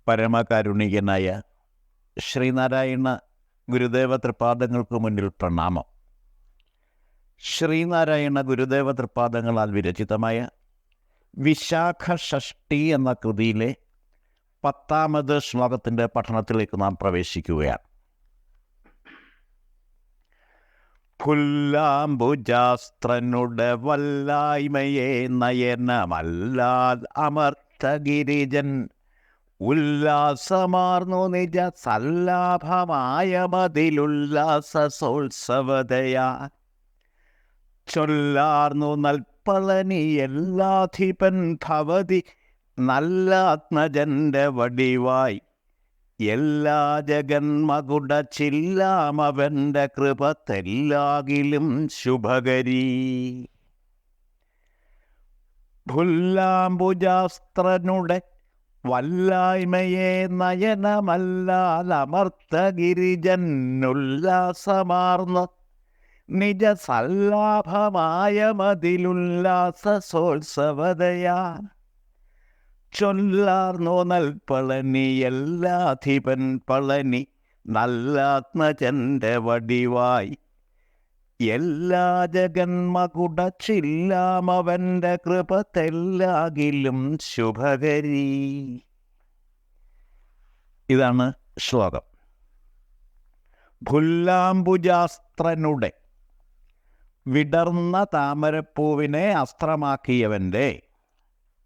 പരമകാരുണികനായ ശ്രീനാരായണ ഗുരുദേവ തൃപാദങ്ങൾക്ക് മുന്നിൽ പ്രണാമം. ശ്രീനാരായണ ഗുരുദേവ തൃപാദങ്ങളാൽ വിരചിതമായ വിശാഖ ഷഷ്ടി എന്ന കൃതിയിലെ 10ാമത് ശ്ലോകത്തിൻ്റെ പഠനത്തിലേക്ക് നാം പ്രവേശിക്കുകയാണ്. പുല്ലാംബുജാസ്ത്രനുടെ വല്ലായ്മയെ നയനമല്ലാൽ അമർത്തഗിരിജൻ ഉല്ലാസമാർന്നു നിജ സല്ലാഭമായ മതിലുല്ലാസോത്സവതയാ ചൊല്ലാർന്നു നൽപ്പളനി എല്ലാധിപൻ ഭവതി നല്ലാത്മജന്റെ വടിവായി എല്ലാ ജഗന്മകുട ചില്ലാമവന്റെ കൃപത്തെല്ലാകിലും ശുഭകരീ. ഭുല്ലാംബുജാസ്ത്രനുടെ വല്ലായ്മയെ നയനമല്ലാലമർത്തഗിരിജൻ ഉല്ലാസമാർന്നു നിജ സല്ലാഭമായ മതിലുല്ലാസോത്സവതയാ ചൊല്ലാർന്നു നൽപ്പളനി എല്ലാധിപൻ പളനി നല്ലാത്മജന്റെ വടിവായി എല്ലാ ജഗന്മകുട ചില്ലാമവന്റെ കൃപത്തെല്ലാകിലും ശുഭകരീ. ഇതാണ് ശ്ലോകം. ഭുല്ലാംബുജാസ്ത്രനുടെ, വിടർന്ന താമരപ്പൂവിനെ അസ്ത്രമാക്കിയവൻ്റെ,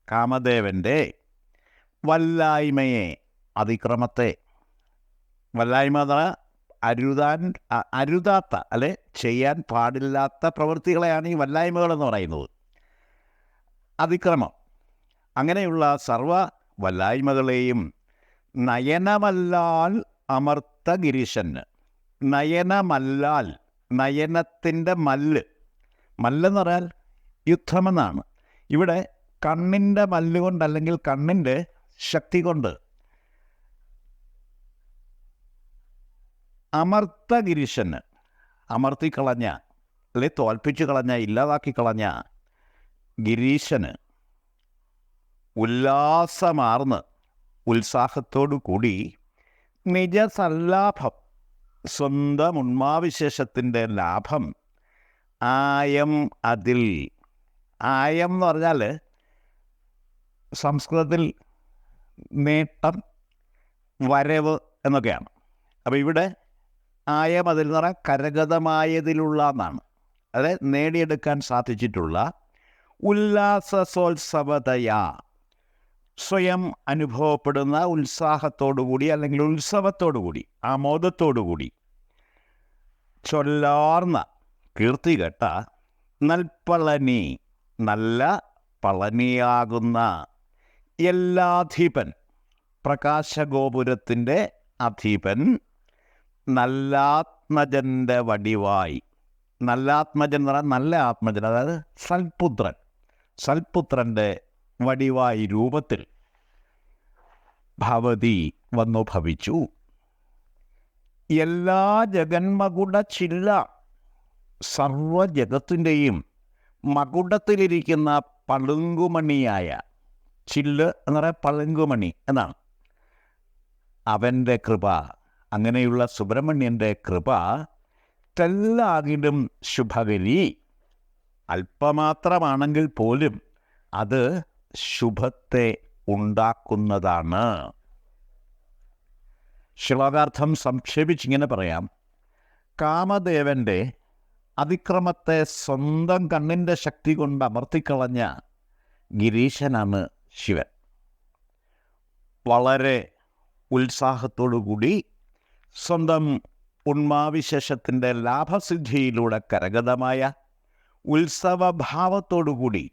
കാമദേവൻ്റെ വല്ലായ്മയെ, അതിക്രമത്തെ, വല്ലായ്മ അരുതാത്ത അല്ലെ ചെയ്യാൻ പാടില്ലാത്ത പ്രവൃത്തികളെയാണ് ഈ വല്ലായ്മകളെന്ന് പറയുന്നത്. അതിക്രമം, അങ്ങനെയുള്ള സർവ വല്ലായ്മകളെയും നയനമല്ലാൽ അമർത്ത ഗിരീശന്. നയനമല്ലാൽ, നയനത്തിൻ്റെ മല്ലെന്ന് പറഞ്ഞാൽ യുദ്ധമെന്നാണ്. ഇവിടെ കണ്ണിൻ്റെ മല്ലുകൊണ്ട് അല്ലെങ്കിൽ കണ്ണിൻ്റെ ശക്തി കൊണ്ട് അമർത്ത ഗിരീശന്, അമർത്തിക്കളഞ്ഞ അല്ലെ തോൽപ്പിച്ചു കളഞ്ഞ, ഇല്ലാതാക്കി കളഞ്ഞ ഗിരീശന് ഉല്ലാസമാർന്ന്, ഉത്സാഹത്തോടു കൂടി നിജസല്ലാഭം, സ്വന്തം ഉന്മാവിശേഷത്തിൻ്റെ ലാഭം, ആയം അതിൽ. ആയം എന്ന് പറഞ്ഞാൽ സംസ്കൃതത്തിൽ നേട്ടം, വരവ് എന്നൊക്കെയാണ്. അപ്പോൾ ഇവിടെ ആയം അതിൽ എന്ന് പറഞ്ഞാൽ കരഗതമായതിലുള്ള എന്നാണ്. അതായത് നേടിയെടുക്കാൻ സാധിച്ചിട്ടുള്ള ഉല്ലാസോത്സവതയാ, സ്വയം അനുഭവപ്പെടുന്ന ഉത്സാഹത്തോടുകൂടി അല്ലെങ്കിൽ ഉത്സവത്തോടുകൂടി, ആമോദത്തോടുകൂടി ചൊല്ലാർന്ന, കീർത്തി കേട്ട നൽപ്പളനി, നല്ല പളനിയാകുന്ന എല്ലാധിപൻ, പ്രകാശഗോപുരത്തിൻ്റെ അധീപൻ, നല്ലാത്മജൻ്റെ വടിവായി. നല്ലാത്മജൻ എന്ന് പറഞ്ഞാൽ നല്ല ആത്മജൻ, അതായത് സൽപുത്രൻ, സൽപുത്രൻ്റെ വടിവായി രൂപത്തിൽ ഭവതി വന്നു ഭവിച്ചു. എല്ലാ ജഗന്മകുട ചില്ല, സർവജഗത്തിൻ്റെയും മകുടത്തിലിരിക്കുന്ന പളുങ്കുമണിയായ, ചില്ല് എന്ന് പറയാൻ പളുങ്കുമണി എന്നാണ്, അവൻ്റെ കൃപ, അങ്ങനെയുള്ള സുബ്രഹ്മണ്യൻ്റെ കൃപ തെല്ലാകിലും ശുഭകരി, അല്പമാത്രമാണെങ്കിൽ പോലും അത് ശുഭത്തെ ഉണ്ടാക്കുന്നതാണ്. ശ്ലോകാർത്ഥം സംക്ഷേപിച്ചിങ്ങനെ പറയാം. കാമദേവൻ്റെ അതിക്രമത്തെ സ്വന്തം കണ്ണിൻ്റെ ശക്തി കൊണ്ട് അമർത്തിക്കളഞ്ഞ ഗിരീശനാണ് ശിവൻ. വളരെ ഉത്സാഹത്തോടുകൂടി സ്വന്തം ഉന്മാവിശേഷത്തിൻ്റെ ലാഭസിദ്ധിയിലൂടെ കരഗതമായ ഉത്സവഭാവത്തോടുകൂടി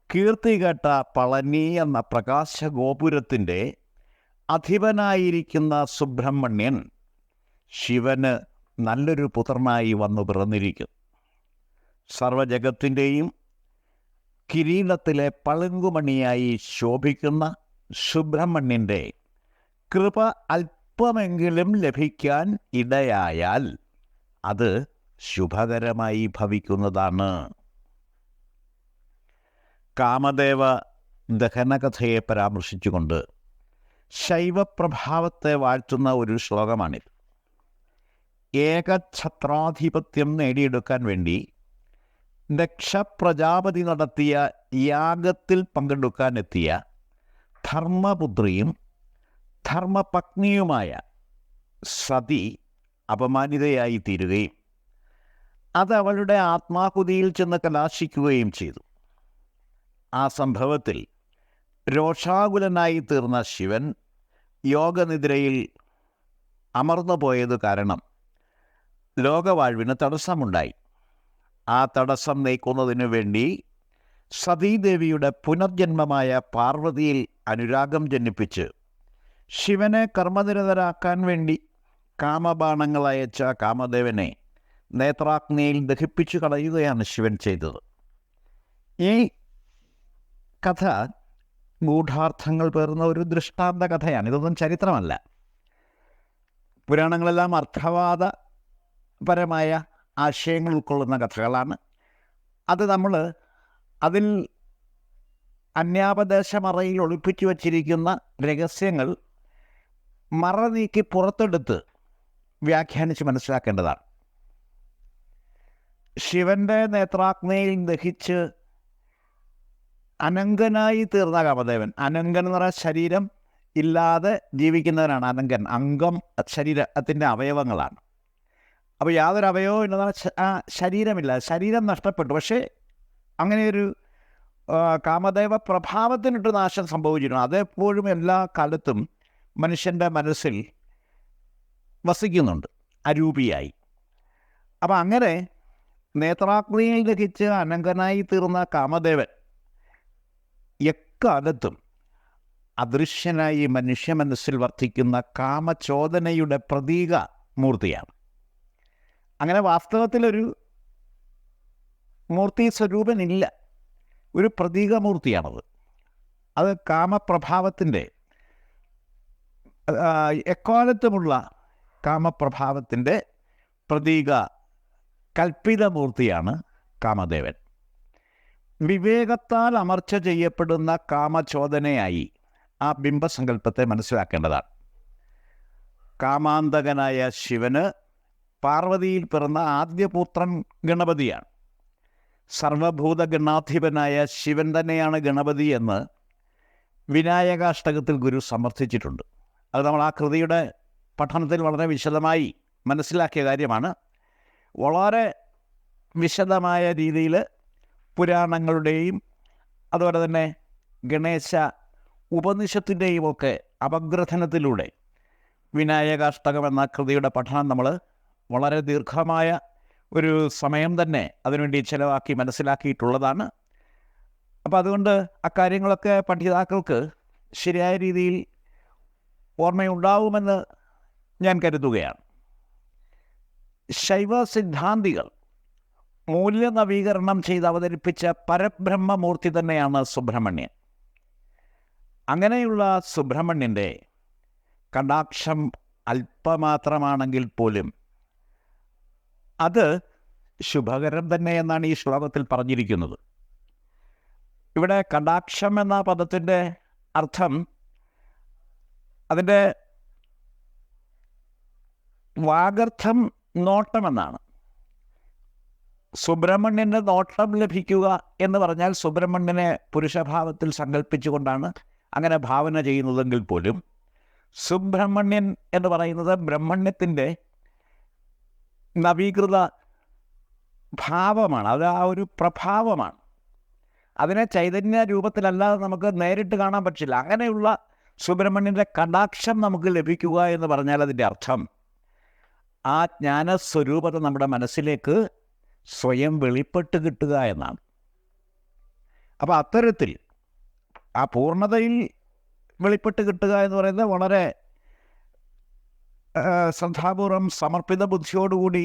കീർത്തി കേട്ട പളനി എന്ന പ്രകാശഗോപുരത്തിൻ്റെ അധിപനായിരിക്കുന്ന സുബ്രഹ്മണ്യൻ ശിവന് നല്ലൊരു പുത്രനായി വന്നു പിറന്നിരിക്കും. സർവജഗത്തിൻ്റെയും കിരീടത്തിലെ പളുങ്കുമണിയായി ശോഭിക്കുന്ന സുബ്രഹ്മണ്യൻ്റെ കൃപ അല്പമെങ്കിലും ലഭിക്കാൻ ഇടയായാൽ അത് ശുഭകരമായി ഭവിക്കുന്നതാണ്. കാമദേവ ദഹനകഥയെ പരാമർശിച്ചുകൊണ്ട് ശൈവപ്രഭാവത്തെ വാഴ്ത്തുന്ന ഒരു ശ്ലോകമാണിത്. ഏകഛത്രാധിപത്യം നേടിയെടുക്കാൻ വേണ്ടി ദക്ഷപ്രജാപതി നടത്തിയ യാഗത്തിൽ പങ്കെടുക്കാനെത്തിയ ധർമ്മപുത്രിയും ധർമ്മപത്നിയുമായ സതി അപമാനിതയായി തീരുകയും അത് അവളുടെ ആത്മാഹുതിയിൽ ചെന്ന് കലാശിക്കുകയും ചെയ്തു. ആ സംഭവത്തിൽ രോഷാകുലനായി തീർന്ന ശിവൻ യോഗനിദ്രയിൽ അമർന്നു പോയത് കാരണം ലോകവാഴ്വിന് തടസ്സമുണ്ടായി. ആ തടസ്സം നീക്കുന്നതിനു വേണ്ടി സതീദേവിയുടെ പുനർജന്മമായ പാർവതിയിൽ അനുരാഗം ജനിപ്പിച്ച് ശിവനെ കർമ്മനിരതരാക്കാൻ വേണ്ടി കാമബാണങ്ങൾ അയച്ച കാമദേവനെ നേത്രാഗ്നിയിൽ ദഹിപ്പിച്ചു കളയുകയാണ് ശിവൻ ചെയ്തത്. ഈ കഥ ഗൂഢാർത്ഥങ്ങൾ പേർന്ന ഒരു ദൃഷ്ടാന്ത കഥയാണ്. ഇതൊന്നും ചരിത്രമല്ല. പുരാണങ്ങളെല്ലാം അർത്ഥവാദപരമായ ആശയങ്ങൾ ഉൾക്കൊള്ളുന്ന കഥകളാണ്. അത് നമ്മൾ അതിൽ അന്യാപദേശമറയിൽ ഒളിപ്പിച്ചു വച്ചിരിക്കുന്ന രഹസ്യങ്ങൾ മറ നീക്കി പുറത്തെടുത്ത് വ്യാഖ്യാനിച്ച് മനസ്സിലാക്കേണ്ടതാണ്. ശിവൻ്റെ നേത്രാഗ്നിയിൽ ദഹിച്ച് അനങ്കനായി തീർന്ന കാമദേവൻ, അനങ്കൻ എന്ന് പറഞ്ഞാൽ ശരീരം ഇല്ലാതെ ജീവിക്കുന്നവനാണ് അനങ്കൻ. അംഗം ശരീരത്തിൻ്റെ അവയവങ്ങളാണ്. അപ്പോൾ യാതൊരു അവയവവും ഇല്ലെന്ന് ശരീരമില്ല, ശരീരം നഷ്ടപ്പെട്ടു. പക്ഷേ അങ്ങനെയൊരു കാമദേവ പ്രഭാവത്തിനിട്ട് നാശം സംഭവിച്ചിരുന്നു. അതെപ്പോഴും എല്ലാ കാലത്തും മനുഷ്യൻ്റെ മനസ്സിൽ വസിക്കുന്നുണ്ട് അരൂപിയായി. അപ്പം അങ്ങനെ നേത്രാഗ്നിയിൽ ദഹിച്ച് അനങ്കനായി തീർന്ന കാമദേവൻ എക്കാലത്തും അദൃശ്യനായി മനുഷ്യ മനസ്സിൽ വർത്തിക്കുന്ന കാമചോദനയുടെ പ്രതീക മൂർത്തിയാണ്. അങ്ങനെ വാസ്തവത്തിലൊരു മൂർത്തി സ്വരൂപനില്ല, ഒരു പ്രതീകമൂർത്തിയാണത്. അത് കാമപ്രഭാവത്തിൻ്റെ എക്കാലത്തുമുള്ള കാമപ്രഭാവത്തിൻ്റെ പ്രതീക കൽപ്പിതമൂർത്തിയാണ് കാമദേവൻ. വിവേകത്താൽ അമർച്ച ചെയ്യപ്പെടുന്ന കാമചോദനയായി ആ ബിംബസങ്കല്പത്തെ മനസ്സിലാക്കേണ്ടതാണ്. കാമാന്തകനായ ശിവന് പാർവതിയിൽ പിറന്ന ആദ്യപുത്രൻ ഗണപതിയാണ്. സർവഭൂതഗണാധിപനായ ശിവൻ തന്നെയാണ് ഗണപതി എന്ന് വിനായകാഷ്ടകത്തിൽ ഗുരു സമർത്ഥിച്ചിട്ടുണ്ട്. അത് നമ്മൾ ആ കൃതിയുടെ പഠനത്തിൽ വളരെ വിശദമായി മനസ്സിലാക്കിയ കാര്യമാണ്. വളരെ വിശദമായ രീതിയിൽ പുരാണങ്ങളുടെയും അതുപോലെ തന്നെ ഗണേശ ഉപനിഷത്തിൻ്റെയും ഒക്കെ അപഗ്രഥനത്തിലൂടെ വിനായകാഷ്ടകം എന്ന കൃതിയുടെ പഠനം നമ്മൾ വളരെ ദീർഘമായ ഒരു സമയം തന്നെ അതിനുവേണ്ടി ചിലവാക്കി മനസ്സിലാക്കിയിട്ടുള്ളതാണ്. അപ്പോൾ അതുകൊണ്ട് അക്കാര്യങ്ങളൊക്കെ പഠിതാക്കൾക്ക് ശരിയായ രീതിയിൽ ഓർമ്മയുണ്ടാവുമെന്ന് ഞാൻ കരുതുകയാണ്. ശൈവ സിദ്ധാന്തികൾ മൂല്യനവീകരണം ചെയ്ത് അവതരിപ്പിച്ച പരബ്രഹ്മമൂർത്തി തന്നെയാണ് സുബ്രഹ്മണ്യൻ. അങ്ങനെയുള്ള സുബ്രഹ്മണ്യൻ്റെ കടാക്ഷം അല്പമാത്രമാണെങ്കിൽ പോലും അത് ശുഭകരം തന്നെ എന്നാണ് ഈ ശ്ലോകത്തിൽ പറഞ്ഞിരിക്കുന്നത്. ഇവിടെ കടാക്ഷം എന്ന പദത്തിൻ്റെ അർത്ഥം അതിൻ്റെ വാഗർത്ഥം നോട്ടമെന്നാണ്. സുബ്രഹ്മണ്യൻ്റെ നോട്ടം ലഭിക്കുക എന്ന് പറഞ്ഞാൽ സുബ്രഹ്മണ്യനെ പുരുഷഭാവത്തിൽ സങ്കല്പിച്ചുകൊണ്ടാണ് അങ്ങനെ ഭാവന ചെയ്യുന്നതെങ്കിൽ പോലും സുബ്രഹ്മണ്യൻ എന്ന് പറയുന്നത് ബ്രഹ്മണ്യത്തിൻ്റെ നവീകൃത ഭാവമാണ്. അത് ആ ഒരു പ്രഭാവമാണ്. അതിനെ ചൈതന്യ രൂപത്തിലല്ലാതെ നമുക്ക് നേരിട്ട് കാണാൻ പറ്റില്ല. അങ്ങനെയുള്ള സുബ്രഹ്മണ്യൻ്റെ കടാക്ഷം നമുക്ക് ലഭിക്കുക എന്ന് പറഞ്ഞാൽ അതിൻ്റെ അർത്ഥം ആ ജ്ഞാനസ്വരൂപത നമ്മുടെ മനസ്സിലേക്ക് സ്വയം വെളിപ്പെട്ട് കിട്ടുക എന്നാണ്. അപ്പോൾ അത്തരത്തിൽ ആ പൂർണ്ണതയിൽ വെളിപ്പെട്ട് കിട്ടുക എന്ന് പറയുന്നത് വളരെ ശ്രദ്ധാപൂർവം സമർപ്പിത ബുദ്ധിയോടുകൂടി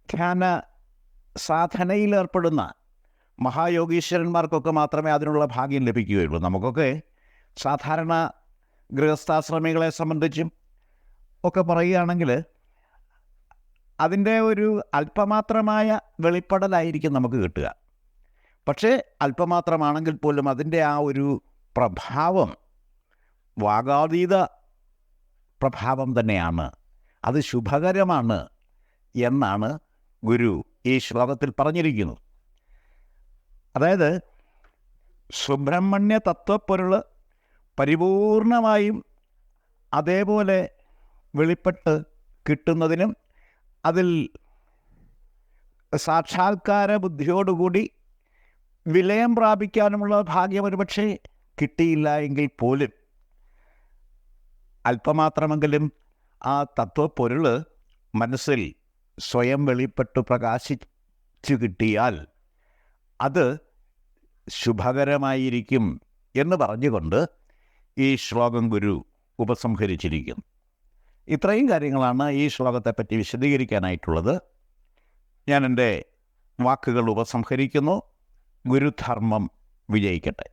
ധ്യാന സാധനയിലേർപ്പെടുന്ന മഹായോഗീശ്വരന്മാർക്കൊക്കെ മാത്രമേ അതിനുള്ള ഭാഗ്യം ലഭിക്കുകയുള്ളൂ. നമുക്കൊക്കെ സാധാരണ ഗൃഹസ്ഥാശ്രമികളെ സംബന്ധിച്ചും ഒക്കെ പറയുകയാണെങ്കിൽ അതിൻ്റെ ഒരു അല്പമാത്രമായ വെളിപ്പെടലായിരിക്കും നമുക്ക് കിട്ടുക. പക്ഷേ അല്പമാത്രമാണെങ്കിൽ പോലും അതിൻ്റെ ആ ഒരു പ്രഭാവം വാഗാതീത പ്രഭാവം തന്നെയാണ്, അത് ശുഭകരമാണ് എന്നാണ് ഗുരു ഈ ശ്ലോകത്തിൽ പറഞ്ഞിരിക്കുന്നത്. അതായത് സുബ്രഹ്മണ്യ തത്വപ്പൊരുൾ പരിപൂർണമായും അതേപോലെ വെളിപ്പെട്ട് കിട്ടുന്നതിനും അതിൽ സാക്ഷാത്കാര ബുദ്ധിയോടുകൂടി വിലയം പ്രാപിക്കാനുമുള്ള ഭാഗ്യം ഒരുപക്ഷെ കിട്ടിയില്ല എങ്കിൽ പോലും അല്പമാത്രമെങ്കിലും ആ തത്വപ്പൊരുൾ മനസ്സിൽ സ്വയം വെളിപ്പെട്ട് പ്രകാശിച്ചു കിട്ടിയാൽ അത് ശുഭകരമായിരിക്കും എന്ന് പറഞ്ഞുകൊണ്ട് ഈ ശ്ലോകം ഗുരു ഉപസംഹരിച്ചിരിക്കുന്നു. ഇത്രയും കാര്യങ്ങളാണ് ഈ ശ്ലോകത്തെപ്പറ്റി വിശദീകരിക്കാനായിട്ടുള്ളത്. ഞാൻ എൻ്റെ വാക്കുകൾ ഉപസംഹരിക്കുന്നു. ഗുരുധർമ്മം വിജയിക്കട്ടെ.